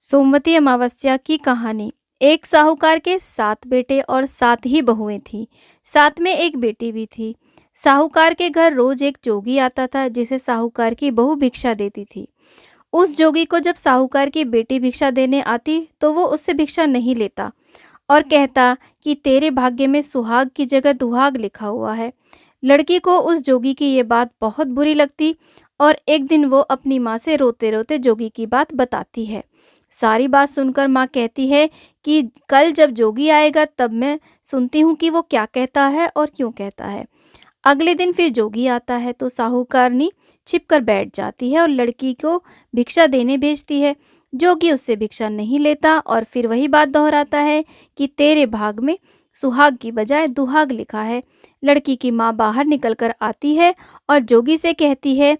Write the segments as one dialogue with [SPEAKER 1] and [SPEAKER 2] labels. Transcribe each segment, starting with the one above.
[SPEAKER 1] सोमवती अमावस्या की कहानी। एक साहूकार के 7 बेटे और 7 ही बहुएं थीं। साथ में एक बेटी भी थी। साहूकार के घर रोज एक जोगी आता था जिसे साहूकार की बहू भिक्षा देती थी। उस जोगी को जब साहूकार की बेटी भिक्षा देने आती तो वो उससे भिक्षा नहीं लेता और कहता कि तेरे भाग्य में सुहाग की जगह दुहाग लिखा हुआ है। लड़की को उस जोगी की ये बात बहुत बुरी लगती और एक दिन वो अपनी माँ से रोते रोते जोगी की बात बताती है। सारी बात सुनकर माँ कहती है कि कल जब जोगी आएगा तब मैं सुनती हूँ कि वो क्या कहता है और क्यों कहता है। अगले दिन फिर जोगी आता है तो साहूकारनी छिपकर बैठ जाती है और लड़की को भिक्षा देने भेजती है। जोगी उससे भिक्षा नहीं लेता और फिर वही बात दोहराता है कि तेरे भाग में सुहाग की बजाय दुहाग लिखा है। लड़की की माँ बाहर निकलकर आती है और जोगी से कहती है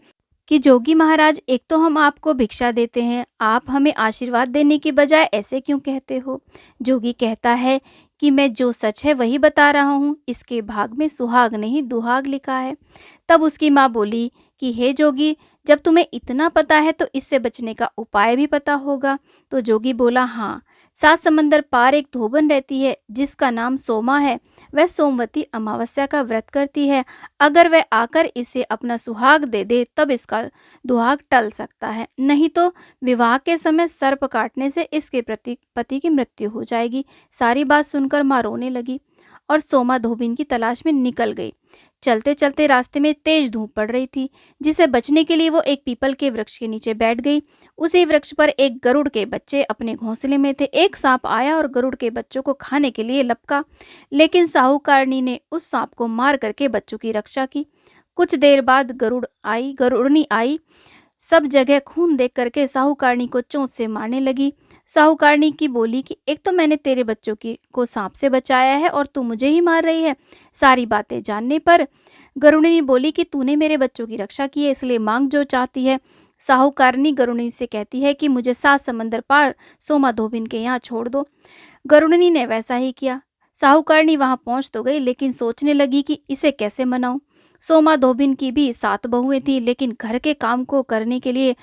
[SPEAKER 1] कि जोगी महाराज, एक तो हम आपको भिक्षा देते हैं, आप हमें आशीर्वाद देने की बजाय ऐसे क्यों कहते हो। जोगी कहता है कि मैं जो सच है वही बता रहा हूँ, इसके भाग में सुहाग नहीं दुहाग लिखा है। तब उसकी माँ बोली कि हे जोगी, जब तुम्हें इतना पता है तो इससे बचने का उपाय भी पता होगा। तो जोगी बोला, हाँ, 7 समंदर पार एक धोबन रहती है जिसका नाम सोमा है। वह सोमवती अमावस्या का व्रत करती है। अगर वह आकर इसे अपना सुहाग दे दे तब इसका दुहाग टल सकता है, नहीं तो विवाह के समय सर्प काटने से इसके पति की मृत्यु हो जाएगी। सारी बात सुनकर माँ रोने लगी और सोमा धोबिन की तलाश में निकल गई। चलते चलते रास्ते में तेज धूप पड़ रही थी, जिसे बचने के लिए वो एक पीपल के वृक्ष के नीचे बैठ गई। उसी वृक्ष पर एक गरुड़ के बच्चे अपने घोंसले में थे। एक सांप आया और गरुड़ के बच्चों को खाने के लिए लपका, लेकिन साहूकारनी ने उस सांप को मार करके बच्चों की रक्षा की। कुछ देर बाद गरुड़नी आई। सब जगह खून देख करके साहूकारनी को चोंच से मारने लगी। साहूकारनी की बोली कि एक तो मैंने तेरे बच्चों की को सांप से बचाया है और तू मुझे ही मार रही है। सारी बातें जानने पर गरुड़नी बोली कि तूने मेरे बच्चों की रक्षा की है, इसलिए मांग जो चाहती है। साहूकारनी गरुड़नी से कहती है कि मुझे 7 समंदर पार सोमा धोबिन के यहाँ छोड़ दो। गरुड़नी ने वैसा ही किया। साहूकारनी वहां पहुंच तो गई, लेकिन सोचने लगी कि इसे कैसे मनाऊं। सोमा धोबिन की भी 7 बहुएं थी, लेकिन घर के काम को करने के लिए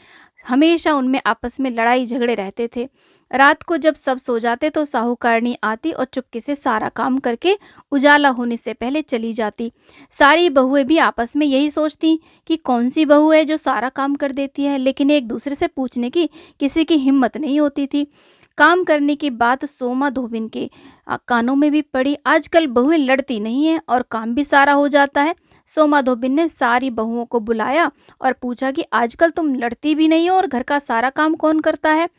[SPEAKER 1] हमेशा उनमें आपस में लड़ाई झगड़े रहते थे। रात को जब सब सो जाते तो साहूकारनी आती और चुपके से सारा काम करके उजाला होने से पहले चली जाती। सारी बहुएं भी आपस में यही सोचती कि कौन सी बहू है जो सारा काम कर देती है, लेकिन एक दूसरे से पूछने की किसी की हिम्मत नहीं होती थी। काम करने की बात सोमा धोबिन के कानों में भी पड़ी। आजकल बहुएं लड़ती नहीं हैं और काम भी सारा हो जाता है। सोमा धोबिन ने सारी बहुओं को बुलाया और पूछा कि आजकल तुम लड़ती भी नहीं हो और घर का सारा काम कौन करता है।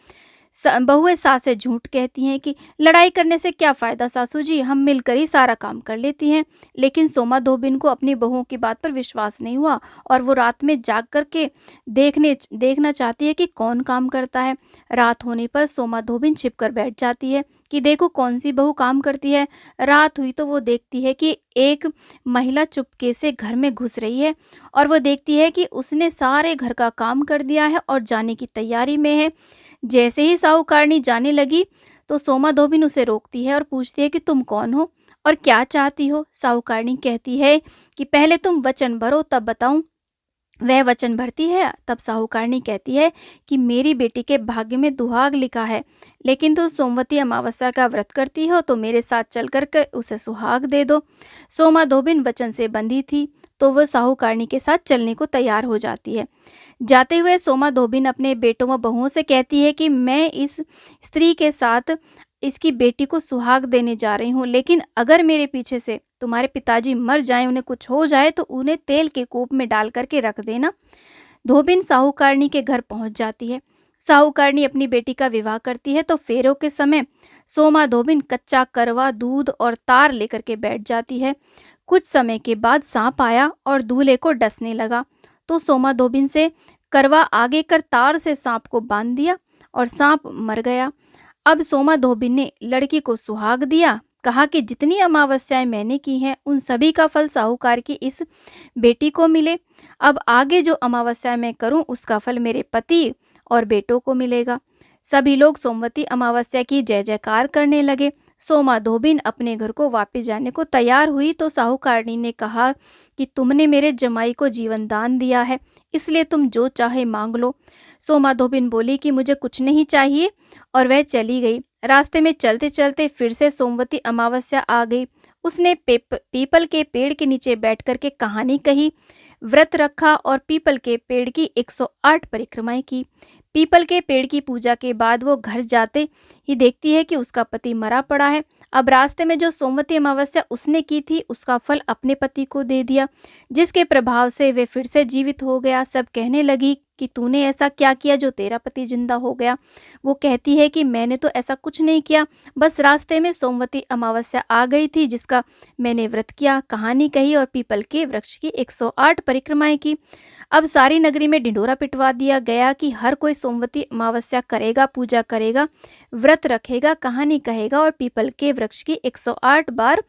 [SPEAKER 1] बहुएं सासें झूठ कहती हैं कि लड़ाई करने से क्या फ़ायदा सासू जी, हम मिलकर ही सारा काम कर लेती हैं। लेकिन सोमा धोबिन को अपनी बहुओं की बात पर विश्वास नहीं हुआ और वो रात में जाग करके देखना चाहती है कि कौन काम करता है। रात होने पर सोमा धोबिन छिप कर बैठ जाती है कि देखो कौन सी बहू काम करती है। रात हुई तो वो देखती है कि एक महिला चुपके से घर में घुस रही है और वो देखती है कि उसने सारे घर का काम कर दिया है और जाने की तैयारी में है। जैसे ही साहूकारनी जाने लगी तो सोमा धोबिन उसे रोकती है और पूछती है कि तुम कौन हो और क्या चाहती हो। साहूकारनी कहती है कि पहले तुम वचन भरो तब बताऊं। वह वचन भरती है। तब साहूकारनी कहती है कि मेरी बेटी के भाग्य में दुहाग लिखा है, लेकिन तुम सोमवती अमावस्या का व्रत करती हो तो मेरे साथ चल कर के उसे सुहाग दे दो। सोमा धोबिन वचन से बंधी थी तो वह साहूकारनी के साथ चलने को तैयार हो जाती है। जाते हुए सोमा धोबिन अपने बेटों व बहुओं से कहती है कि मैं इस स्त्री के साथ इसकी बेटी को सुहाग देने जा रही हूँ, लेकिन अगर मेरे पीछे से तुम्हारे पिताजी मर जाएं, उन्हें कुछ हो जाए तो उन्हें तेल के कूप में डाल करके रख देना। धोबिन साहूकारनी के घर पहुंच जाती है। साहूकारनी अपनी बेटी का विवाह करती है तो फेरों के समय सोमा धोबिन कच्चा करवा, दूध और तार लेकर के बैठ जाती है। कुछ समय के बाद सांप आया और दूल्हे को डसने लगा तो सोमा धोबिन से करवा आगे कर तार से सांप को बांध दिया और सांप मर गया। अब सोमा धोबिन ने लड़की को सुहाग दिया, कहा कि जितनी अमावस्याएं मैंने की हैं उन सभी का फल साहूकार की इस बेटी को मिले। अब आगे जो अमावस्या मैं करूं उसका फल मेरे पति और बेटों को मिलेगा। सभी लोग सोमवती अमावस्या की जय जयकार करने लगे। सोमा धोबिन अपने घर को वापस जाने को तैयार हुई तो साहूकारनी ने कहा कि तुमने मेरे जमाई को जीवन दान दिया है, इसलिए तुम जो चाहे मांग लो। सोमा धोबिन बोली कि मुझे कुछ नहीं चाहिए और वह चली गई। रास्ते में चलते-चलते फिर से सोमवती अमावस्या आ गई। उसने पीपल के पेड़ के नीचे बैठ कर के कहानी कही, व्रत रखा और पीपल के पेड़ की 108 परिक्रमाएं की। पीपल के पेड़ की पूजा के बाद वो घर जाते ही देखती है कि उसका पति मरा पड़ा है। अब रास्ते में जो सोमवती अमावस्या उसने की थी उसका फल अपने पति को दे दिया, जिसके प्रभाव से वे फिर से जीवित हो गया। सब कहने लगी कि तूने ऐसा क्या किया जो तेरा पति जिंदा हो गया। वो कहती है कि मैंने तो ऐसा कुछ नहीं किया, बस रास्ते में सोमवती अमावस्या आ गई थी जिसका मैंने व्रत किया, कहानी कही और पीपल के वृक्ष की 108 परिक्रमाएं की। अब सारी नगरी में ढिंढोरा पिटवा दिया गया कि हर कोई सोमवती अमावस्या करेगा, पूजा करेगा, व्रत रखेगा, कहानी कहेगा और पीपल के वृक्ष की 108 बार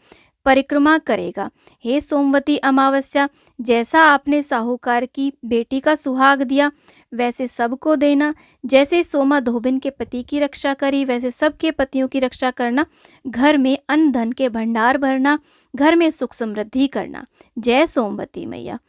[SPEAKER 1] परिक्रमा करेगा। हे सोमवती अमावस्या, जैसा आपने साहूकार की बेटी का सुहाग दिया वैसे सबको देना। जैसे सोमा धोबिन के पति की रक्षा करी वैसे सबके पतियों की रक्षा करना। घर में अन्न धन के भंडार भरना, घर में सुख समृद्धि करना। जय सोमवती मैया।